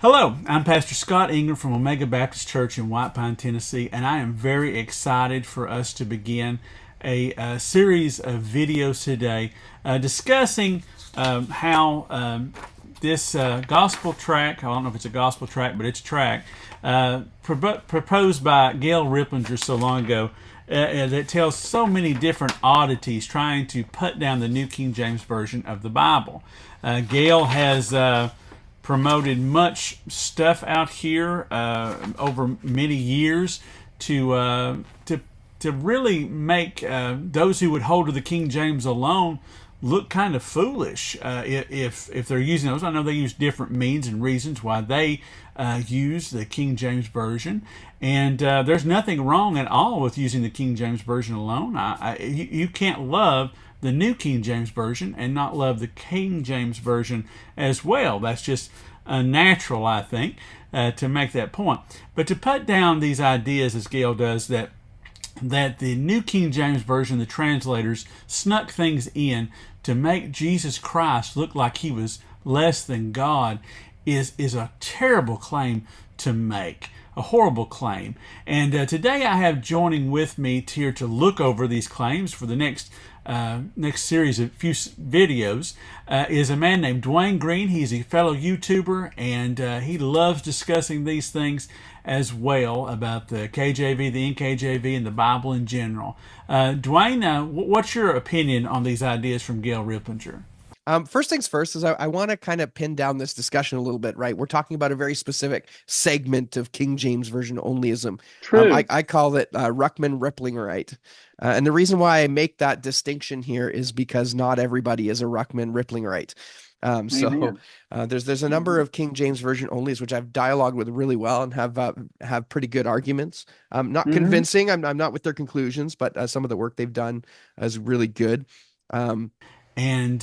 Hello, I'm Pastor Scott Ingram from Omega Baptist Church in White Pine, Tennessee, and I am very excited for us to begin a series of videos today discussing how this gospel track, I don't know if it's a gospel track, but it's a track, proposed by Gail Riplinger so long ago, that tells so many different oddities trying to put down the New King James Version of the Bible. Gail has promoted much stuff out here over many years to really make those who would hold to the King James alone look kind of foolish if they're using those. I know they use different means and reasons why they use the King James Version, and there's nothing wrong at all with using the King James Version alone. You can't love the New King James Version and not love the King James Version as well. That's just unnatural, I think, to make that point. But to put down these ideas, as Gail does, that the New King James Version, the translators, snuck things in to make Jesus Christ look like he was less than God, is a terrible claim to make. A horrible claim. And today I have joining with me here to look over these claims for the next series of few videos is a man named Dwayne Green. He's a fellow YouTuber, and he loves discussing these things as well about the KJV, the NKJV, and the Bible in general. Dwayne, what's your opinion on these ideas from Gail Riplinger? First things first is I want to kind of pin down this discussion a little bit, right? We're talking about a very specific segment of King James Version onlyism. True. I call it Ruckman Riplingerite. And the reason why I make that distinction here is because not everybody is a Ruckman Riplingerite. There's a number of King James Version onlys which I've dialogued with really well and have pretty good arguments. Not convincing. I'm not with their conclusions, but some of the work they've done is really good. And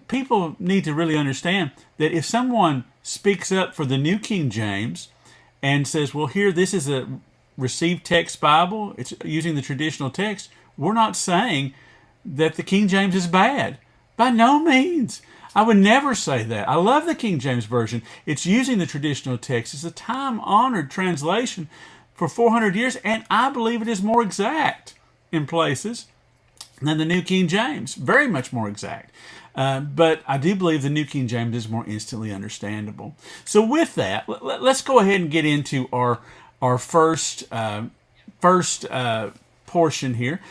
people need to really understand that if someone speaks up for the New King James and says, well, here, this is a received text Bible, it's using the traditional text, we're not saying that the King James is bad. By no means. I would never say that. I love the King James Version. It's using the traditional text. It's a time-honored translation for 400 years, and I believe it is more exact in places than the New King James. Very much more exact. But I do believe the New King James is more instantly understandable. So with that, let's go ahead and get into our first portion here.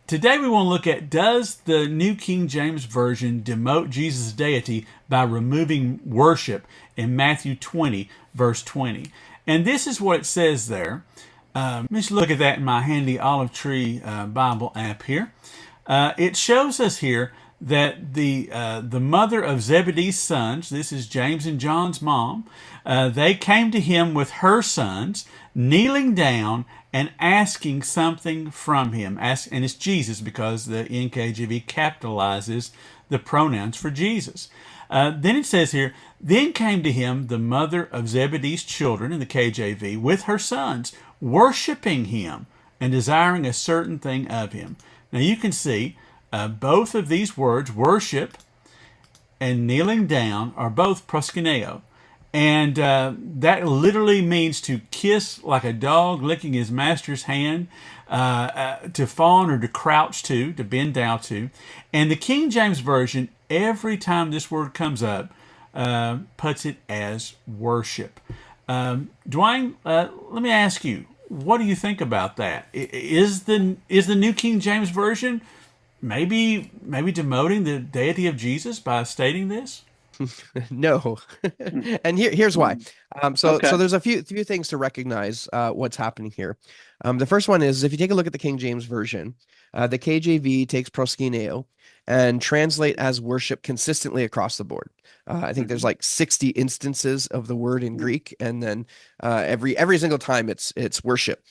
Today we want to look at, does the New King James Version demote Jesus' deity by removing worship in Matthew 20, verse 20? And this is what it says there. Let's look at that in my handy Olive Tree Bible app here. It shows us here that the mother of Zebedee's sons, this is James and John's mom, they came to him with her sons, kneeling down and asking something from him. And it's Jesus, because the NKJV capitalizes the pronouns for Jesus. Then it says here, then came to him the mother of Zebedee's children in the KJV with her sons, worshiping him and desiring a certain thing of him. Now you can see both of these words, worship and kneeling down, are both proskuneo. And that literally means to kiss like a dog licking his master's hand, to fawn or to crouch to bend down to. And the King James Version, every time this word comes up, puts it as worship. Dwayne, let me ask you, what do you think about that? Is the New King James Version maybe demoting the deity of Jesus by stating this? No. And here's why. So Okay. there's a few things to recognize what's happening here. The first one is, if you take a look at the King James Version, the KJV takes proskuneo and translate as worship consistently across the board. I think there's like 60 instances of the word in Greek, and then every single time it's worship.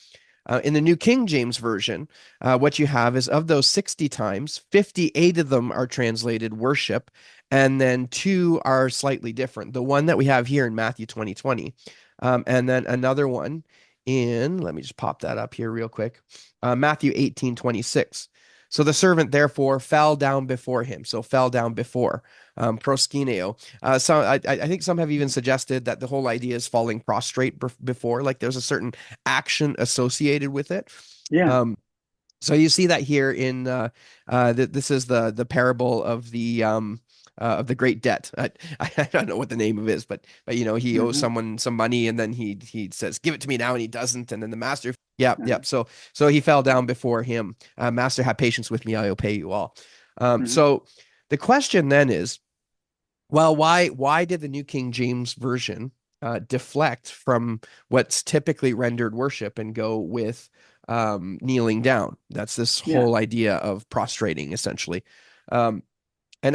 In the New King James Version, what you have is, of those 60 times, 58 of them are translated worship, and then 2 are slightly different. The one that we have here in Matthew 20:20, and then another one in, let me just pop that up here real quick, Matthew 18:26. So the servant therefore fell down before him. So fell down before. proskineo. So I think some have even suggested that the whole idea is falling prostrate before, like there's a certain action associated with it. Yeah. So you see that here in this is the parable of the great debt. I don't know what the name of it is, but he owes someone some money, and then he says, "Give it to me now," and he doesn't, and then the master, yeah. So he fell down before him. Master, have patience with me; I will pay you all. So the question then is, well, why did the New King James Version deflect from what's typically rendered worship and go with kneeling down? That's this whole idea of prostrating, essentially. And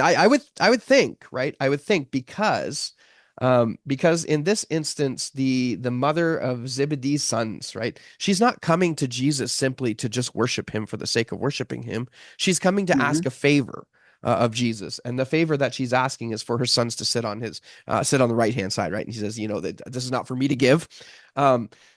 I would think, right? I would think because in this instance, the mother of Zebedee's sons, right? She's not coming to Jesus simply to just worship him for the sake of worshiping him. She's coming to ask a favor of Jesus, and the favor that she's asking is for her sons to sit on the right hand side, right? And he says, that this is not for me to give.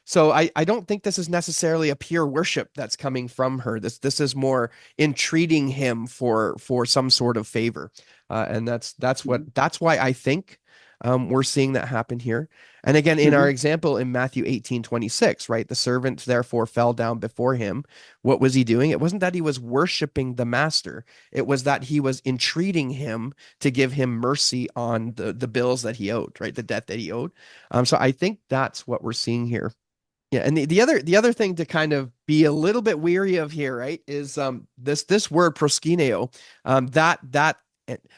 So I don't think this is necessarily a pure worship that's coming from her. This is more entreating him for some sort of favor, and that's why I think we're seeing that happen here. And again, in our example in Matthew 18:26, right? The servant therefore fell down before him. What was he doing? It wasn't that he was worshiping the master. It was that he was entreating him to give him mercy on the bills that he owed, right? The debt that he owed. So I think that's what we're seeing here. Yeah, and the other thing to kind of be a little bit weary of here, right, is this word proskineo, that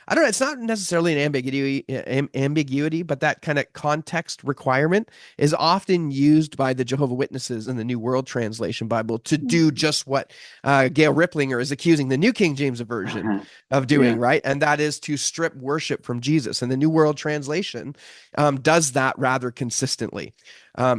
I don't know, it's not necessarily an ambiguity, but that kind of context requirement is often used by the Jehovah's Witnesses in the New World Translation Bible to do just what Gail Riplinger is accusing the New King James Version of doing, right? And that is to strip worship from Jesus. And the New World Translation does that rather consistently.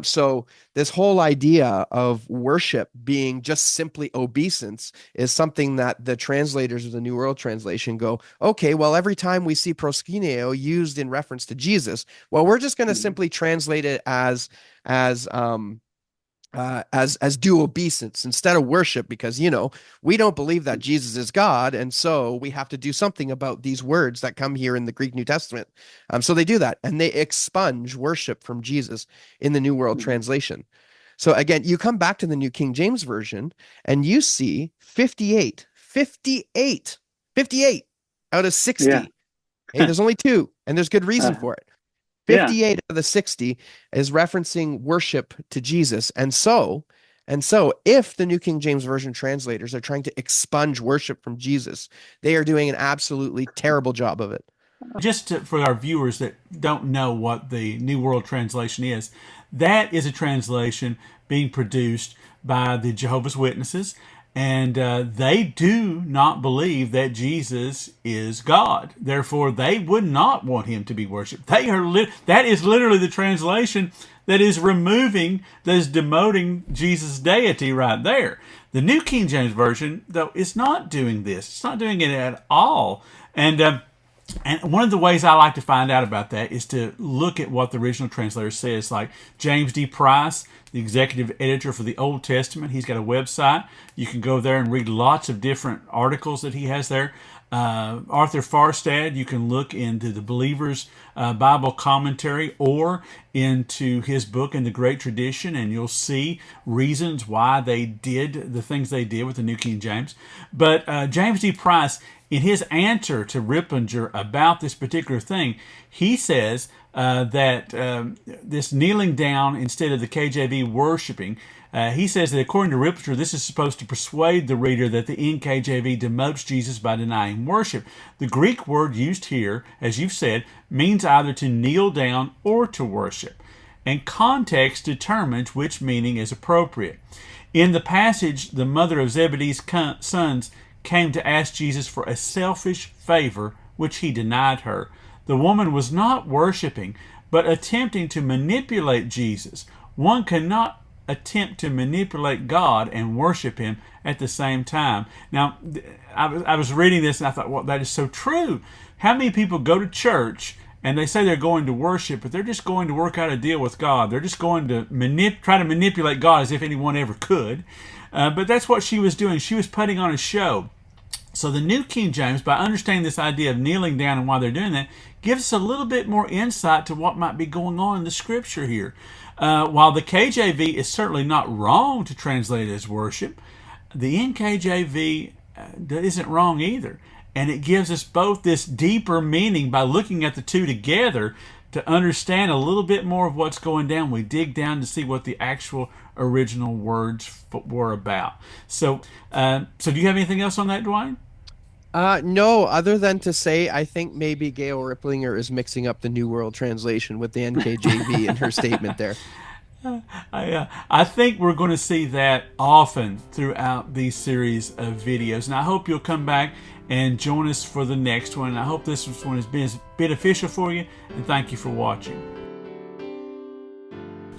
So this whole idea of worship being just simply obeisance is something that the translators of the New World Translation go, okay, well, every time we see proskineo used in reference to Jesus, well, we're just going to simply translate it as due obeisance instead of worship, because we don't believe that Jesus is God, and so we have to do something about these words that come here in the Greek New Testament. So they do that, and they expunge worship from Jesus in the New World Translation. So again, you come back to the New King James Version, and you see 58 out of 60. Hey, there's only 2, and there's good reason for it. 58 of the 60 is referencing worship to Jesus. And so if the New King James Version translators are trying to expunge worship from Jesus, they are doing an absolutely terrible job of it. Just for our viewers that don't know what the New World Translation is, that is a translation being produced by the Jehovah's Witnesses, and they do not believe that Jesus is God. Therefore, they would not want him to be worshipped. That is literally the translation that is demoting Jesus' deity right there. The New King James Version, though, is not doing this. It's not doing it at all. And one of the ways I like to find out about that is to look at what the original translator says. Like James D. Price, the executive editor for the Old Testament, he's got a website. You can go there and read lots of different articles that he has there. Arthur Farstad, you can look into the Believer's Bible Commentary or into his book In the Great Tradition, and you'll see reasons why they did the things they did with the New King James. But James D. Price, in his answer to Riplinger about this particular thing, he says that this kneeling down instead of the KJV worshiping, he says that according to Riplinger, this is supposed to persuade the reader that the NKJV demotes Jesus by denying worship. The Greek word used here, as you've said, means either to kneel down or to worship, and context determines which meaning is appropriate. In the passage, the mother of Zebedee's sons came to ask Jesus for a selfish favor, which he denied her. The woman was not worshiping, but attempting to manipulate Jesus. One cannot attempt to manipulate God and worship him at the same time. Now, I was reading this and I thought, well, that is so true. How many people go to church and they say they're going to worship, but they're just going to work out a deal with God. They're just going to try to manipulate God as if anyone ever could. But that's what she was doing. She was putting on a show. So the New King James, by understanding this idea of kneeling down and why they're doing that, gives us a little bit more insight to what might be going on in the scripture here. While the KJV is certainly not wrong to translate it as worship, the NKJV isn't wrong either. And it gives us both this deeper meaning by looking at the two together to understand a little bit more of what's going down. We dig down to see what the actual original words were about. So do you have anything else on that, Dwayne? No, other than to say, I think maybe Gail Riplinger is mixing up the New World Translation with the NKJV in her statement there. I think we're going to see that often throughout these series of videos. And I hope you'll come back and join us for the next one. I hope this one has been beneficial for you, and thank you for watching.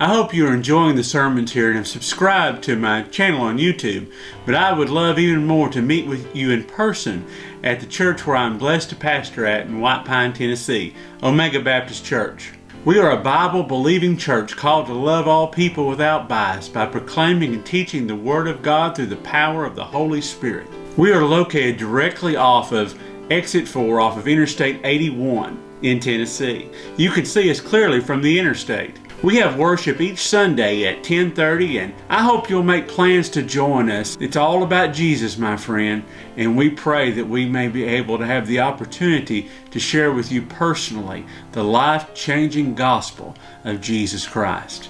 I hope you're enjoying the sermons here and have subscribed to my channel on YouTube. But I would love even more to meet with you in person at the church where I'm blessed to pastor at in White Pine, Tennessee, Omega Baptist Church. We are a Bible-believing church called to love all people without bias by proclaiming and teaching the Word of God through the power of the Holy Spirit. We are located directly off of Exit 4 off of Interstate 81 in Tennessee. You can see us clearly from the interstate. We have worship each Sunday at 10:30, and I hope you'll make plans to join us. It's all about Jesus, my friend, and we pray that we may be able to have the opportunity to share with you personally the life-changing gospel of Jesus Christ.